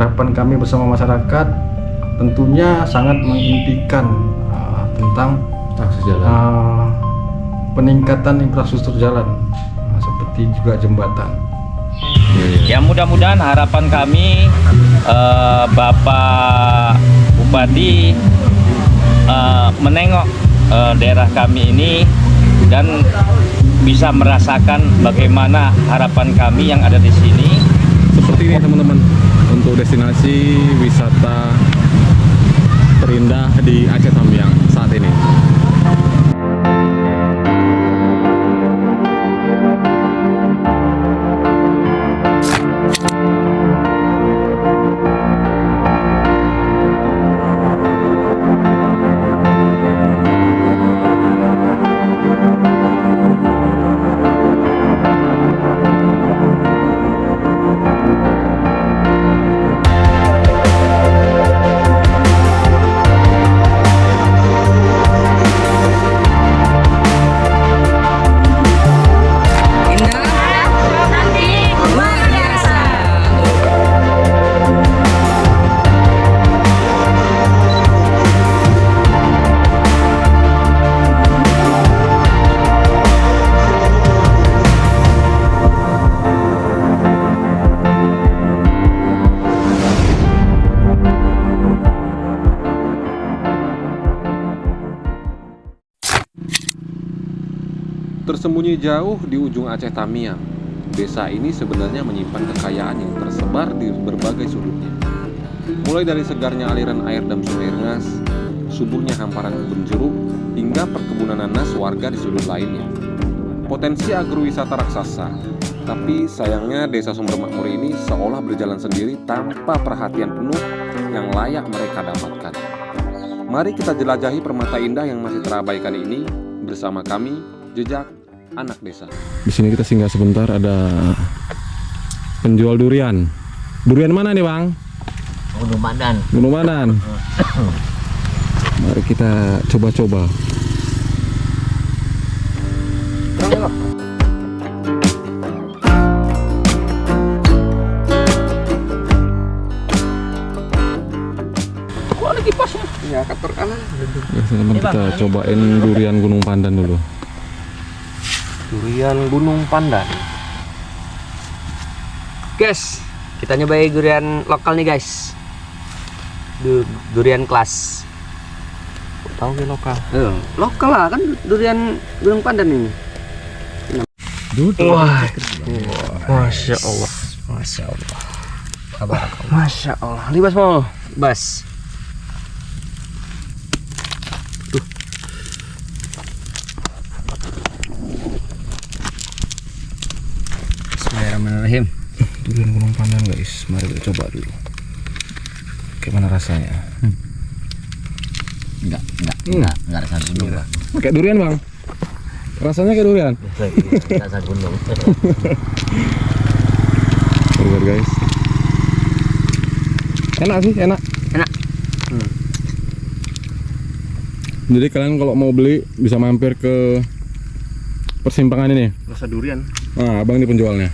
Harapan kami bersama masyarakat tentunya sangat mengintikan tentang akses jalan, peningkatan infrastruktur jalan, seperti juga jembatan. Ya mudah-mudahan harapan kami Bapak Bupati menengok daerah kami ini dan bisa merasakan bagaimana harapan kami yang ada di sini. seperti ini teman-teman, untuk destinasi wisata terindah di Aceh Tamiang saat ini. Tersembunyi jauh di ujung Aceh Tamiang, desa ini sebenarnya menyimpan kekayaan yang tersebar di berbagai sudutnya. Mulai dari segarnya aliran air dan sungai Rengas, suburnya hamparan kebun jeruk, hingga perkebunan nanas warga di sudut lainnya. Potensi agrowisata raksasa, tapi sayangnya desa Sumber Makmur ini seolah berjalan sendiri tanpa perhatian penuh yang layak mereka dapatkan. Mari kita jelajahi permata indah yang masih terabaikan ini bersama kami, Jejak Anak Desa. Di sini kita singgah sebentar, ada penjual durian. Durian mana nih, Bang? Gunung Pandan. Gunung Pandan. Mari kita coba-coba. Kok ada kipasnya? Ya, kantor kanan. Ya, teman-teman, kita cobain durian Gunung Pandan dulu. Durian Gunung Pandan. Guys, kita nyobain durian lokal nih guys. Durian kelas. Tahu gak lokal? Lokal lah kan, durian Gunung Pandan ini. Wah, masya Allah, masya Allah, masya Allah. Libas mau, bas. Bismillahirrahmanirrahim. Durian Gunung Pandan guys, mari kita coba dulu. Gimana rasanya? Enggak rasa gunung. Kayak durian, Bang. Rasanya kayak durian. Rasa gunung. Lihat guys. Enak sih, enak. Enak. Jadi kalian kalau mau beli bisa mampir ke persimpangan ini. Rasa durian. Nah, Abang ini penjualnya.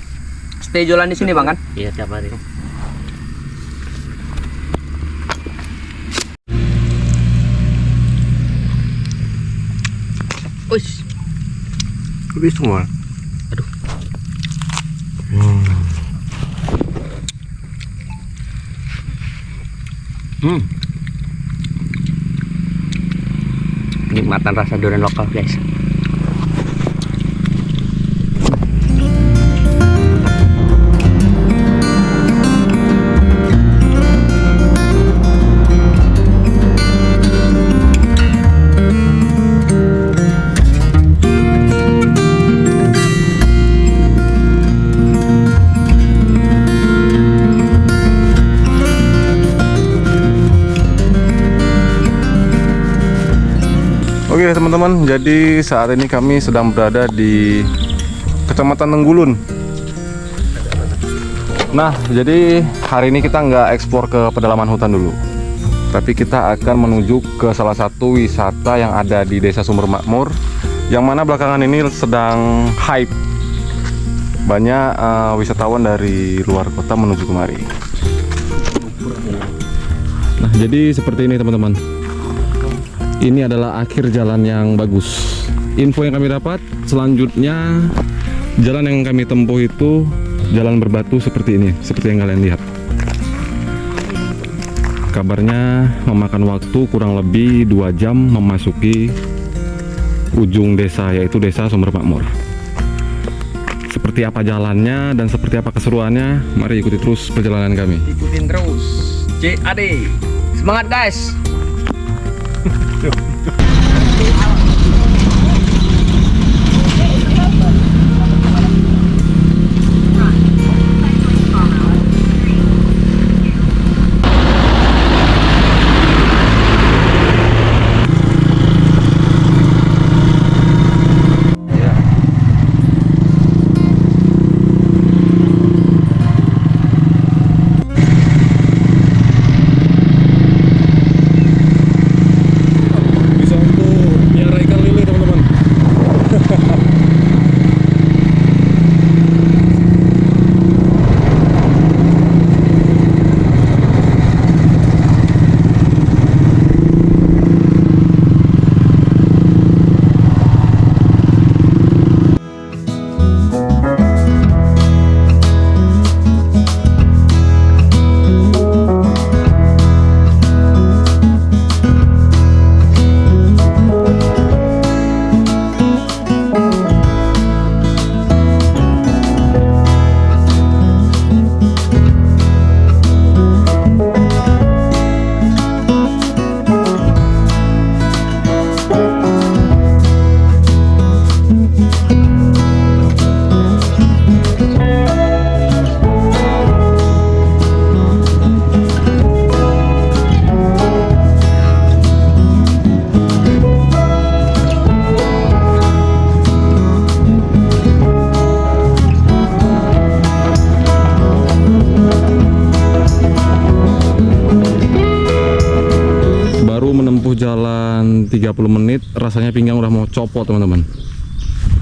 Stay jualan di sini bang kan? Iya, tiap hari. Uish. Habis semua. Aduh. Nikmatan rasa durian lokal guys. Oke teman-teman, jadi saat ini kami sedang berada di Kecamatan Nenggulun. Nah, jadi hari ini kita nggak eksplor ke pedalaman hutan dulu, tapi kita akan menuju ke salah satu wisata yang ada di Desa Sumber Makmur, yang mana belakangan ini sedang hype. Banyak wisatawan dari luar kota menuju kemari. Jadi seperti ini teman-teman. Ini adalah akhir jalan yang bagus. Info yang kami dapat selanjutnya, jalan yang kami tempuh itu jalan berbatu seperti ini, seperti yang kalian lihat. Kabarnya memakan waktu kurang lebih 2 jam memasuki ujung desa, yaitu desa Sumber Makmur. Seperti apa jalannya dan seperti apa keseruannya, mari ikuti terus perjalanan kami. Ikutin terus. CAD. Semangat guys. Bisa untuk miara ikan lele teman-teman. Baru menempuh jalan 30 menit, rasanya pinggang udah mau copot teman-teman.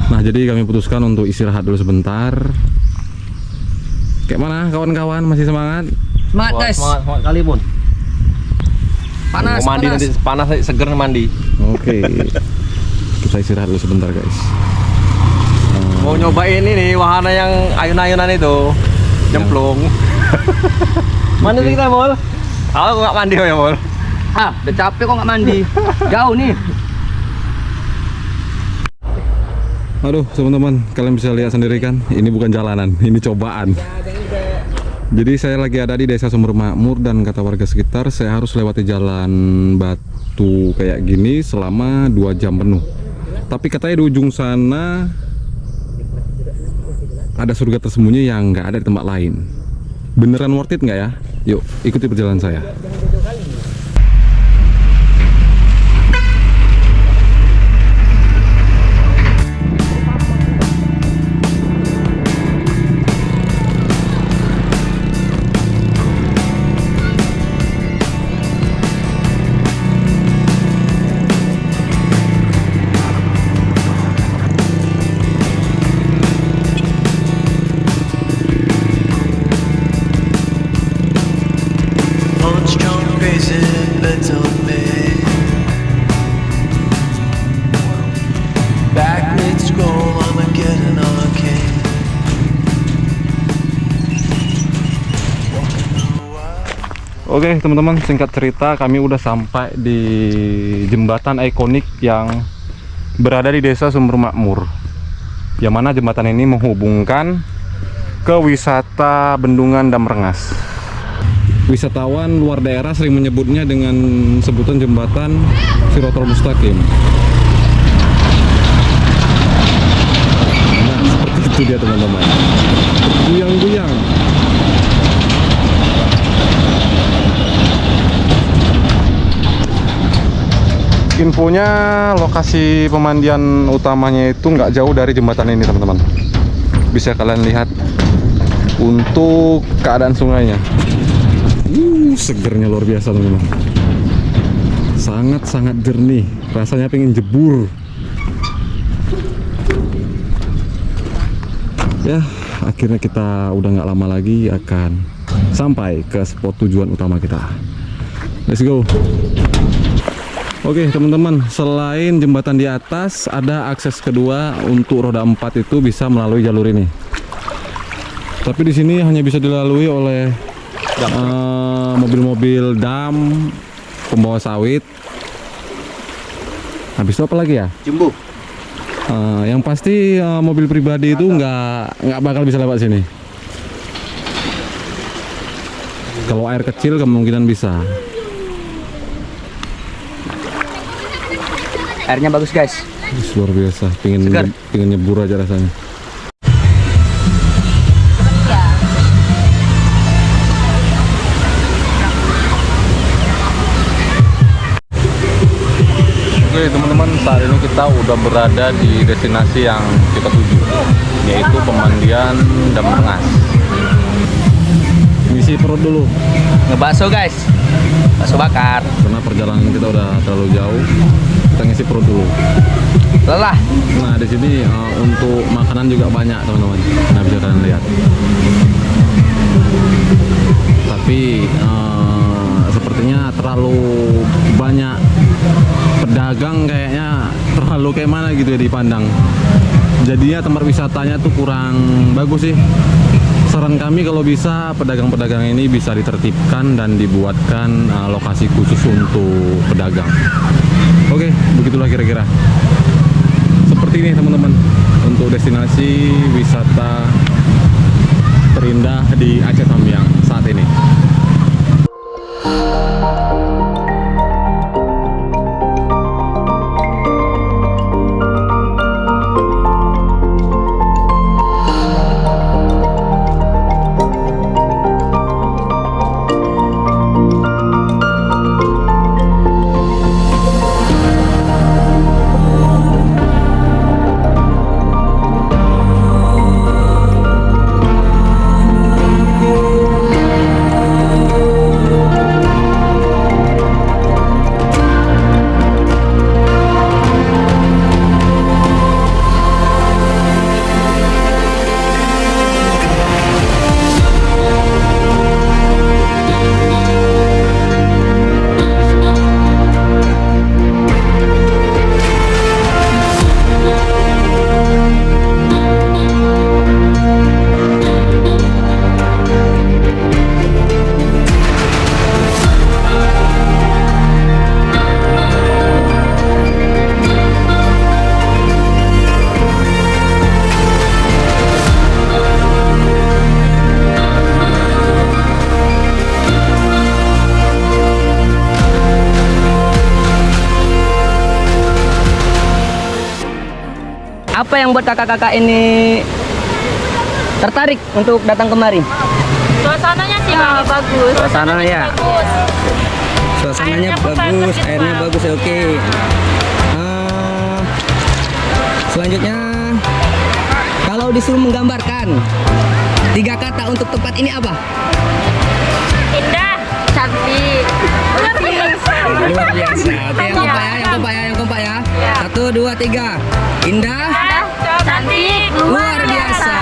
Nah, jadi kami putuskan untuk istirahat dulu sebentar. Kayak mana kawan-kawan, masih semangat? Semangat guys. Semangat kali pun. Panas, Mau mandi panas. nanti panas seger mandi. Oke. Kita istirahat dulu sebentar guys. Mau nyobain ini wahana yang ayun-ayunan itu, nyemplung. Mana sih kita, Mol? Aku nggak mandi ya, Mol. Ah, udah capek kok nggak mandi. Jauh nih. Aduh teman-teman, kalian bisa lihat sendiri kan, ini bukan jalanan, ini cobaan. Jadi saya lagi ada di desa Sumber Makmur dan kata warga sekitar saya harus lewati jalan batu kayak gini selama 2 jam penuh. Tapi katanya di ujung sana ada surga tersembunyi yang nggak ada di tempat lain. Beneran worth it nggak ya? Yuk ikuti perjalanan saya. Punch drunk crazy bets on me. Back mid scroll, I'm a getting on king. Oke teman-teman, singkat cerita kami udah sampai di jembatan ikonik yang berada di desa Sumber Makmur, yang mana jembatan ini menghubungkan ke wisata Bendungan Damrengas. Wisatawan luar daerah sering menyebutnya dengan sebutan jembatan Sirotol Mustaqim. Nah seperti itu dia teman-teman, guyang-guyang. Infonya lokasi pemandian utamanya itu nggak jauh dari jembatan ini teman-teman. Bisa kalian lihat untuk keadaan sungainya. Segernya luar biasa teman-teman. Sangat-sangat jernih. Rasanya pengen jebur. Ya, akhirnya kita udah nggak lama lagi akan sampai ke spot tujuan utama kita. Let's go. Oke teman-teman, selain jembatan di atas, ada akses kedua untuk roda 4 itu bisa melalui jalur ini. Tapi di sini hanya bisa dilalui oleh mobil-mobil dam, pembawa sawit. Habis itu apa lagi ya? Jumbo. Yang pasti mobil pribadi itu nggak bakal bisa lewat sini. Kalau air kecil kemungkinan bisa. Airnya bagus guys. Luar biasa, pengen nyebur aja rasanya. Oke teman-teman, saat ini kita udah berada di destinasi yang kita tuju, yaitu pemandian Dam Rengas. Ngisi perut dulu, Ngebakso guys. Bakso bakar. karena perjalanan kita udah terlalu jauh. Kita ngisi perut dulu. Lelah. Nah di sini untuk makanan juga banyak teman-teman. Nah bisa kalian lihat. Tapi sepertinya terlalu banyak pedagang, kayaknya terlalu kayak mana gitu ya dipandang. Jadinya tempat wisatanya tuh kurang bagus sih. Saran kami kalau bisa pedagang-pedagang ini bisa ditertibkan dan dibuatkan lokasi khusus untuk pedagang. Oke, begitulah kira-kira. Seperti ini teman-teman untuk destinasi wisata terindah di Aceh Tamiang saat ini. Apa yang buat kakak-kakak ini tertarik untuk datang kemari? Suasananya sih bagus. Suasananya ya. Bagus. Suasananya Airnya pun bagus, bagus, airnya Pak. bagus, oke. Selanjutnya, kalau disuruh menggambarkan 3 kata untuk tempat ini apa? Indah, cantik, bersih. Luar biasa. Oke, yang kompak ya. 1, 2, 3. Indah, Cantik, luar biasa.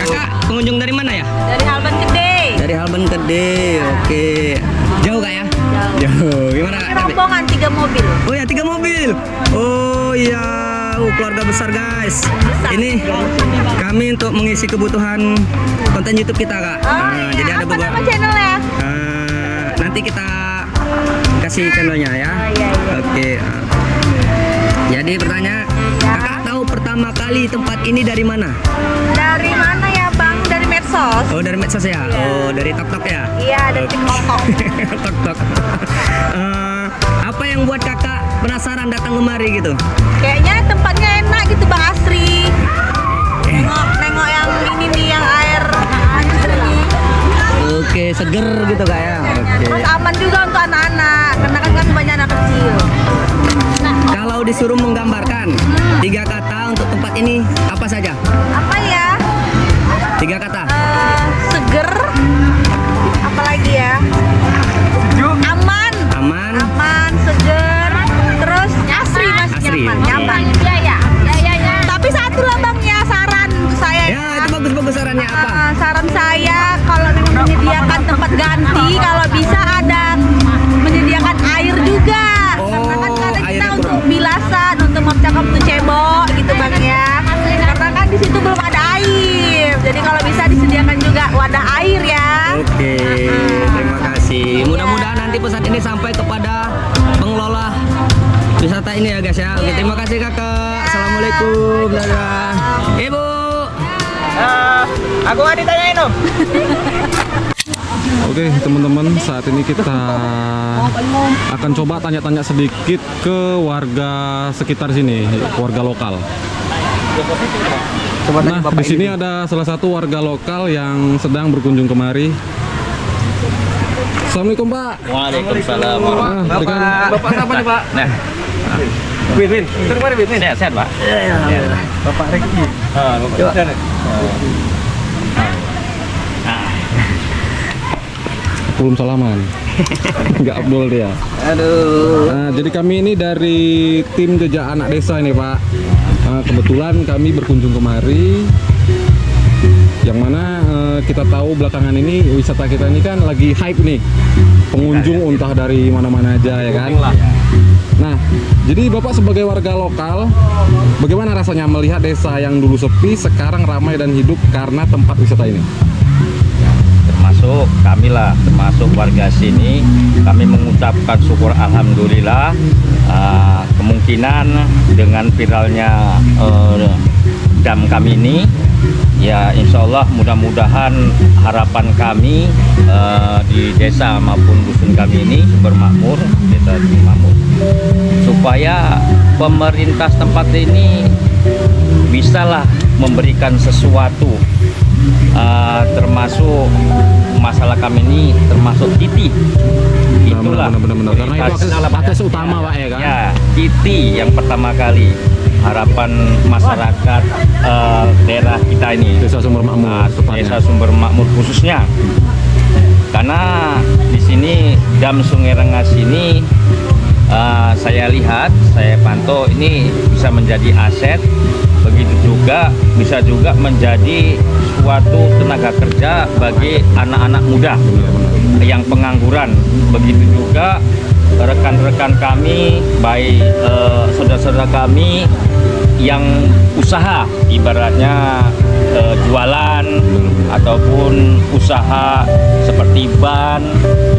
Kakak, pengunjung dari mana ya? Dari Halban Gede. Dari Halban Gede. Oke. Jauh kak ya? Jauh. Gimana kak? Rombongan 3 mobil. Oh ya, 3 mobil. Oh iya, keluarga besar guys. Ini kami untuk mengisi kebutuhan konten YouTube kita kak. Jadi ada Apa beberapa. nama channelnya? Nanti kita kasih channelnya ya. Oke. Jadi pertanyaan, kakak tahu pertama kali tempat ini dari mana? Dari mana ya bang? Dari medsos. Oh dari medsos ya? Oh dari TikTok ya? Iya, dari TikTok. TikTok. Apa yang buat kakak penasaran datang kemari gitu? Kayaknya tempatnya enak gitu bang, asri. Nengok yang ini nih, yang air jernih. Oke, seger gitu kak ya? Oke. Terus aman juga untuk anak-anak, karena kan banyak anak kecil. Kalau disuruh menggambarkan 3 kata untuk tempat ini apa saja? Apa ya? 3 kata. Seger. Apalagi ya? Aman. Aman. Aman, seger. Terus asri mas, Asri, nyaman. oke. Iya ya. Tapi satu lah bang ya, saran untuk saya. Ya itu bagus sarannya apa? Saran saya kalau memang menyediakan tempat ganti, kalau bisa ada menyediakan kami sampai kepada pengelola wisata ini ya guys ya. Oke, terima kasih kakak. Assalamualaikum. Dadah. Ibu. Aku nggak ditanyain om. Oke teman-teman, saat ini kita akan coba tanya-tanya sedikit ke warga sekitar sini, warga lokal. Nah, di sini ada salah satu warga lokal yang sedang berkunjung kemari. Assalamualaikum Pak. Waalaikumsalam. Dengan Bapak siapa nih Pak? Nah, Win. Terima kasih Win. Sehat Pak. Bapak Reki. Bapak belum salaman. Nggak Abdul dia. Aduh. Nah, jadi kami ini dari tim Jejak Anak Desa ini Pak. Kebetulan kami berkunjung kemari, yang mana kita tahu belakangan ini wisata kita ini kan lagi hype nih, pengunjung entah dari mana-mana aja ya kan. Nah, jadi Bapak sebagai warga lokal, bagaimana rasanya melihat desa yang dulu sepi sekarang ramai dan hidup karena tempat wisata ini? Termasuk kami lah, termasuk warga sini, kami mengucapkan syukur alhamdulillah. Kemungkinan dengan viralnya dam kami ini, ya insya Allah mudah-mudahan harapan kami di desa maupun dusun kami ini bermakmur, desa makmur, supaya pemerintah tempat ini bisalah memberikan sesuatu, termasuk masalah kami ini termasuk titik. Itulah benar. Karena itu akses utama Pak ya kan? Ya, titik yang pertama kali harapan masyarakat daerah kita ini, Desa Sumber Makmur, Desa Sumber Makmur khususnya, karena di sini dam Sungai Rengas ini saya lihat, saya pantau ini bisa menjadi aset, begitu juga bisa juga menjadi suatu tenaga kerja bagi anak-anak muda yang pengangguran. Begitu juga rekan-rekan kami, baik saudara-saudara kami yang usaha, ibaratnya jualan ataupun usaha seperti ban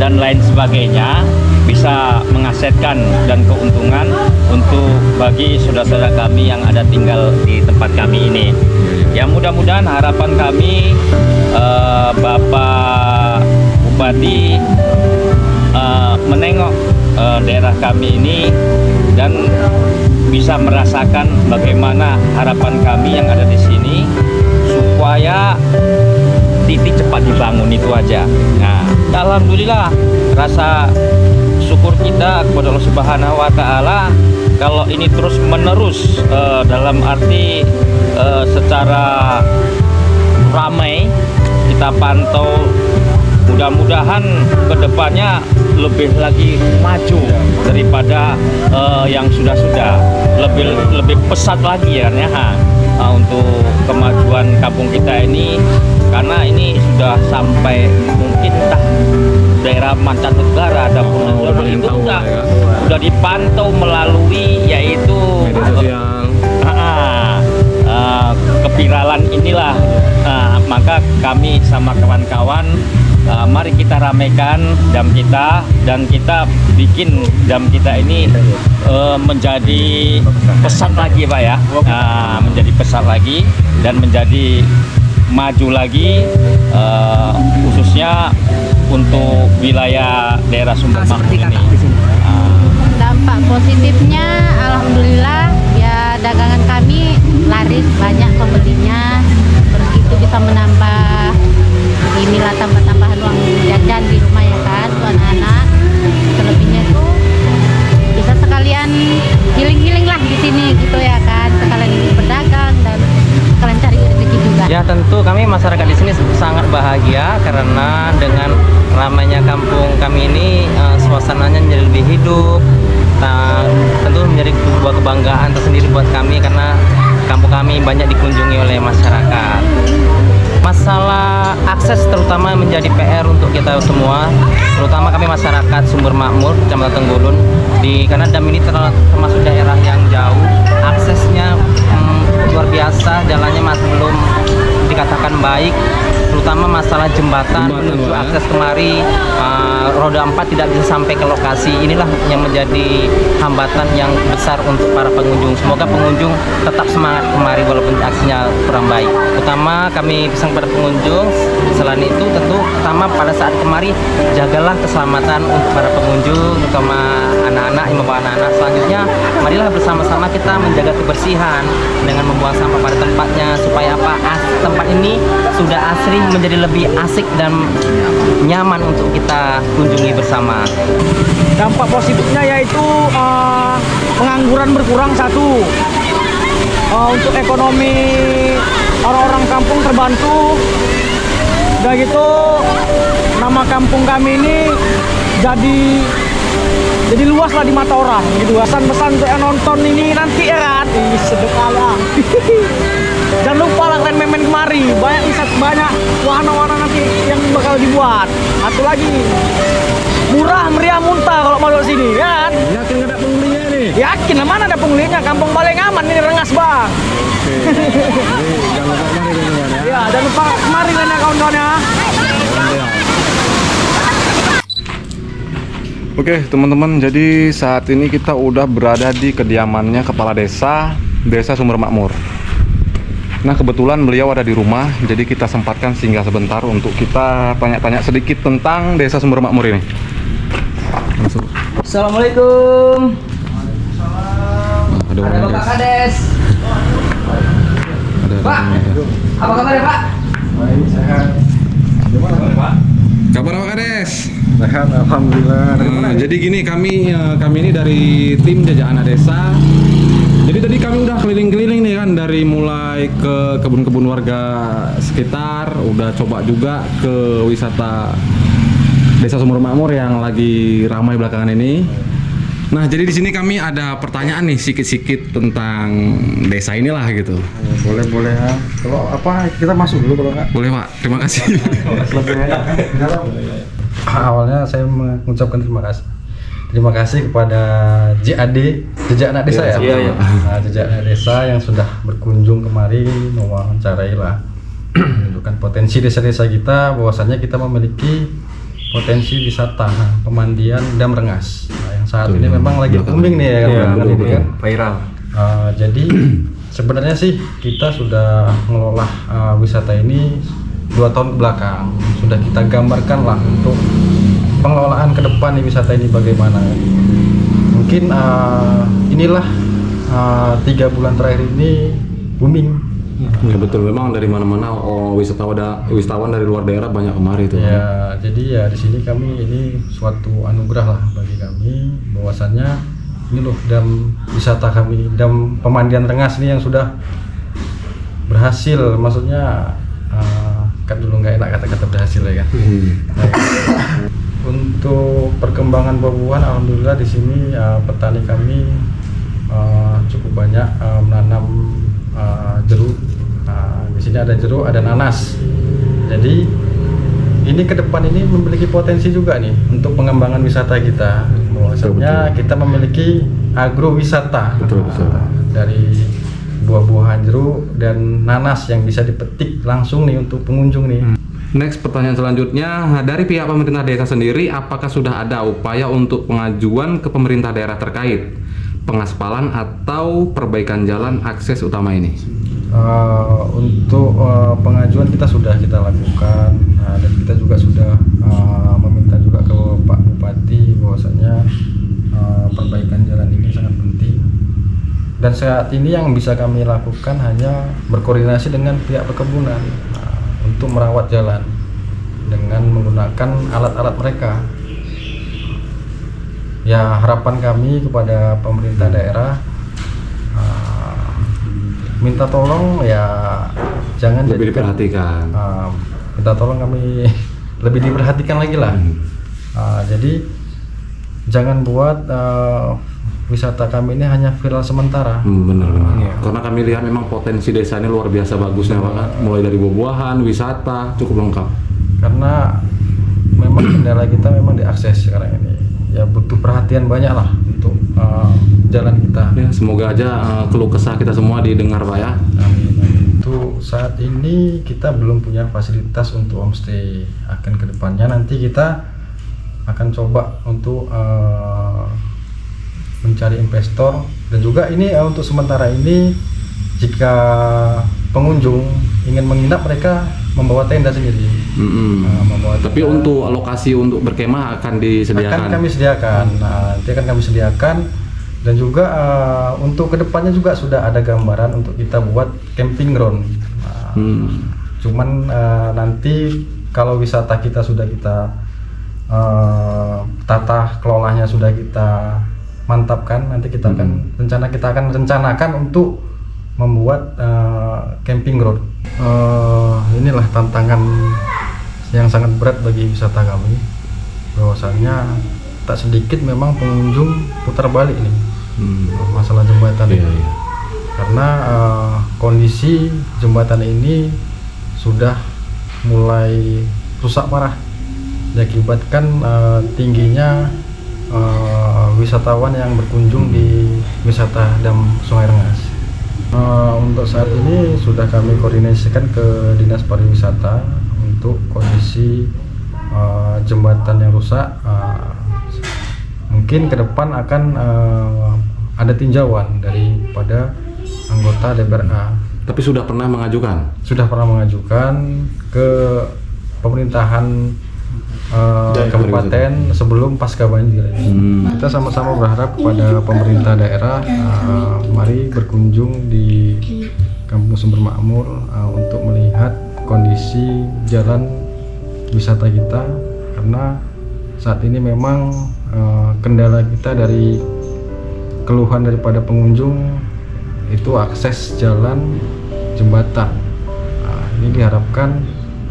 dan lain sebagainya, bisa mengasetkan dan keuntungan untuk bagi saudara-saudara kami yang ada tinggal di tempat kami ini. Ya mudah-mudahan harapan kami Bapak Bupati menengok daerah kami ini dan bisa merasakan bagaimana harapan kami yang ada di sini supaya titik cepat dibangun, itu aja. Nah, alhamdulillah rasa syukur kita kepada Allah Subhanahu wa taala kalau ini terus menerus dalam arti secara ramai kita pantau, mudah-mudahan kedepannya lebih lagi maju daripada yang sudah-sudah, lebih pesat lagi ya, untuk kemajuan kampung kita ini, karena ini sudah sampai mungkin entah daerah mancanegara ada pun itu udah dipantau melalui yaitu media sosial. Keviralan inilah. Maka kami sama kawan-kawan, mari kita ramaikan dam kita dan kita bikin dam kita ini menjadi pesat lagi Pak ya, menjadi pesat lagi dan menjadi maju lagi, khususnya untuk wilayah daerah Sumber Makmur ini. Dampak positifnya alhamdulillah ya, dagangan kami laris, banyak pembelinya, terus itu bisa menambah inilah tambah-tambahan uang jajan di rumah ya kan, tuh anak-anak. Selebihnya itu bisa sekalian healing lah di sini gitu ya kan, sekalian berdagang dan sekalian cari rezeki juga. Ya tentu kami masyarakat di sini sangat bahagia karena dengan ramainya kampung kami ini suasananya menjadi lebih hidup. Nah, tentu menjadi sebuah kebanggaan tersendiri buat kami karena kampung kami banyak dikunjungi oleh masyarakat. Masalah akses terutama menjadi PR untuk kita semua, terutama kami masyarakat Sumber Makmur, Kecamatan Tenggulun, karena dam ini termasuk daerah yang jauh, aksesnya luar biasa, jalannya masih belum dikatakan baik, terutama masalah jembatan menuju akses kemari, roda 4 tidak bisa sampai ke lokasi. Inilah yang menjadi hambatan yang besar untuk para pengunjung. Semoga pengunjung tetap semangat kemari walaupun aksinya kurang baik. Utama kami pesan kepada pengunjung, selain itu tentu pertama pada saat kemari jagalah keselamatan untuk para pengunjung, terutama anak-anak yang membawa anak-anak. Selanjutnya marilah bersama-sama kita menjaga kebersihan dengan membuang sampah pada tempatnya supaya apa? Tempat ini sudah asri menjadi lebih asik dan nyaman untuk kita kunjungi bersama. Dampak positifnya yaitu pengangguran berkurang satu, untuk ekonomi orang-orang kampung terbantu, udah gitu nama kampung kami ini jadi luas lah di mata orang gitu. Pesan-pesan untuk yang nonton ini nanti ya kan, sedek kalah. Jangan lupa lah kalian main kemari, banyak wahana-wahana nanti yang bakal dibuat. Satu lagi, murah meriah muntah kalau masuk sini kan. Yakin ada penghuninya nih? Yakin lah, mana ada penghuninya, kampung paling aman ini, Rengas bang. Jangan lupa kemari teman-teman ya. Ya, jangan lupa kemari kan ya kawan-kawan ya. Oke teman-teman, jadi saat ini kita udah berada di kediamannya Kepala Desa Sumber Makmur. Nah kebetulan beliau ada di rumah, jadi kita sempatkan singgah sebentar untuk kita tanya-tanya sedikit tentang Desa Sumber Makmur ini. Assalamualaikum. Ada Bapak Kades. Pak, apa kabar ya Pak? Baik, sehat. Gimana Pak? Kabar Pak Kades? Sehat, alhamdulillah. Jadi gini, kami ini dari tim Jajak Anak Desa. Jadi tadi kami udah keliling-keliling nih kan, dari mulai ke kebun-kebun warga sekitar, udah coba juga ke wisata Desa Sumber Makmur yang lagi ramai belakangan ini. Nah, jadi di sini kami ada pertanyaan nih sikit-sikit tentang desa inilah gitu. Boleh ya. Kalau apa kita masuk dulu kalau nggak? Boleh Pak, terima kasih. Awalnya saya mengucapkan terima kasih kepada JAD, Jejak Anak Desa ya. Iya. Nah, Jejak Anak Desa yang sudah berkunjung kemari mewawancarai lah, menunjukkan potensi desa-desa kita, bahwasannya kita memiliki potensi wisata pemandian Dam Rengas. Nah, yang saat ini memang lagi booming nih ya kan, Viral. Jadi sebenarnya sih kita sudah mengelola wisata ini 2 tahun ke belakang, sudah kita gambarkan lah untuk pengelolaan ke depan nih wisata ini bagaimana. Mungkin inilah 3 bulan terakhir ini booming. Ya betul, memang dari mana-mana wisatawan dari luar daerah banyak kemari itu. Ya, jadi ya di sini kami ini suatu anugerah lah bagi kami, bahwasannya ini loh dam wisata kami, dam pemandian Rengas ini yang sudah berhasil, maksudnya kan dulu nggak enak kata-kata berhasil ya kan. Untuk perkembangan buah-buahan, alhamdulillah di sini petani kami cukup banyak menanam jeruk. Di sini ada jeruk, ada nanas. Jadi ini ke depan ini memiliki potensi juga nih untuk pengembangan wisata kita. Bahwasanya kita memiliki agrowisata. Betul. Dari buah-buahan jeruk dan nanas yang bisa dipetik langsung nih untuk pengunjung nih. Next, pertanyaan selanjutnya, dari pihak pemerintah desa sendiri, apakah sudah ada upaya untuk pengajuan ke pemerintah daerah terkait pengaspalan atau perbaikan jalan akses utama ini? Untuk pengajuan kita lakukan, dan kita juga sudah meminta juga ke Pak Bupati bahwasanya perbaikan jalan ini sangat penting. Dan saat ini yang bisa kami lakukan hanya berkoordinasi dengan pihak perkebunan untuk merawat jalan dengan menggunakan alat-alat mereka. Ya, harapan kami kepada pemerintah daerah, minta tolong ya jangan lebih diperhatikan. Minta tolong kami lebih diperhatikan lagi lah. Jadi jangan buat wisata kami ini hanya viral sementara. Benar. Karena kami lihat memang potensi desa ini luar biasa bagusnya Pak. Mulai dari buah-buahan, wisata cukup lengkap. Karena memang kendala kita memang diakses sekarang ini. Ya butuh perhatian banyak lah untuk jalan kita. Ya, semoga aja keluh kesah kita semua didengar Pak ya. Amin. Untuk saat ini kita belum punya fasilitas untuk homestay. Akan kedepannya nanti kita akan coba untuk mencari investor, dan juga ini untuk sementara ini jika pengunjung ingin menginap mereka membawa tenda sendiri. Membawa Tapi tenda. untuk alokasi untuk berkemah akan disediakan. Akan kami sediakan. Nanti akan kami sediakan, dan juga untuk kedepannya juga sudah ada gambaran untuk kita buat camping ground. Cuman nanti kalau wisata kita sudah kita tata kelolanya sudah kita mantapkan, nanti kita akan rencanakan untuk membuat camping ground. Inilah tantangan yang sangat berat bagi wisata kami, bahwasannya tak sedikit memang pengunjung putar balik nih masalah jembatan ini. Karena kondisi jembatan ini sudah mulai rusak parah diakibatkan tingginya wisatawan yang berkunjung di wisata Dam Sungai Rengas. Untuk saat ini sudah kami koordinasikan ke Dinas Pariwisata untuk kondisi jembatan yang rusak. Mungkin ke depan akan ada tinjauan daripada anggota DPRA. Tapi sudah pernah mengajukan? Sudah pernah mengajukan ke pemerintahan kabupaten sebelum pasca banjir. Kita sama-sama berharap kepada pemerintah daerah, mari berkunjung di Kampung Sumber Makmur untuk melihat kondisi jalan wisata kita, karena saat ini memang kendala kita dari keluhan daripada pengunjung itu akses jalan jembatan. Ini diharapkan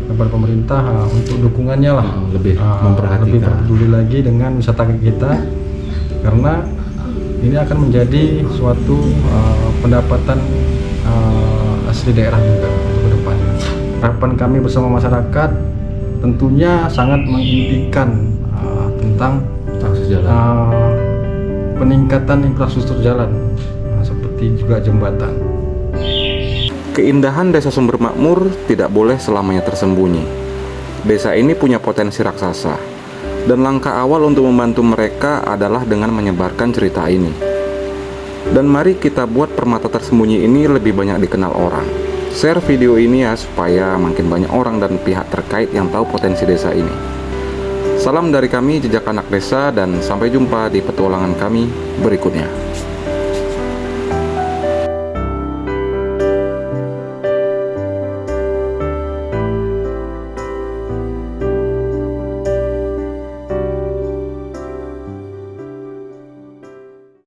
kepada pemerintah untuk dukungannya lah, lebih lebih peduli lagi dengan wisata kita, karena ini akan menjadi suatu pendapatan asli daerah juga untuk kedepannya. Harapan kami bersama masyarakat tentunya sangat mengimpikan tentang peningkatan infrastruktur jalan, seperti juga jembatan. Keindahan Desa Sumber Makmur tidak boleh selamanya tersembunyi. Desa ini punya potensi raksasa, dan langkah awal untuk membantu mereka adalah dengan menyebarkan cerita ini. Dan mari kita buat permata tersembunyi ini lebih banyak dikenal orang. Share video ini ya, supaya makin banyak orang dan pihak terkait yang tahu potensi desa ini. Salam dari kami, Jejak Anak Desa, dan sampai jumpa di petualangan kami berikutnya.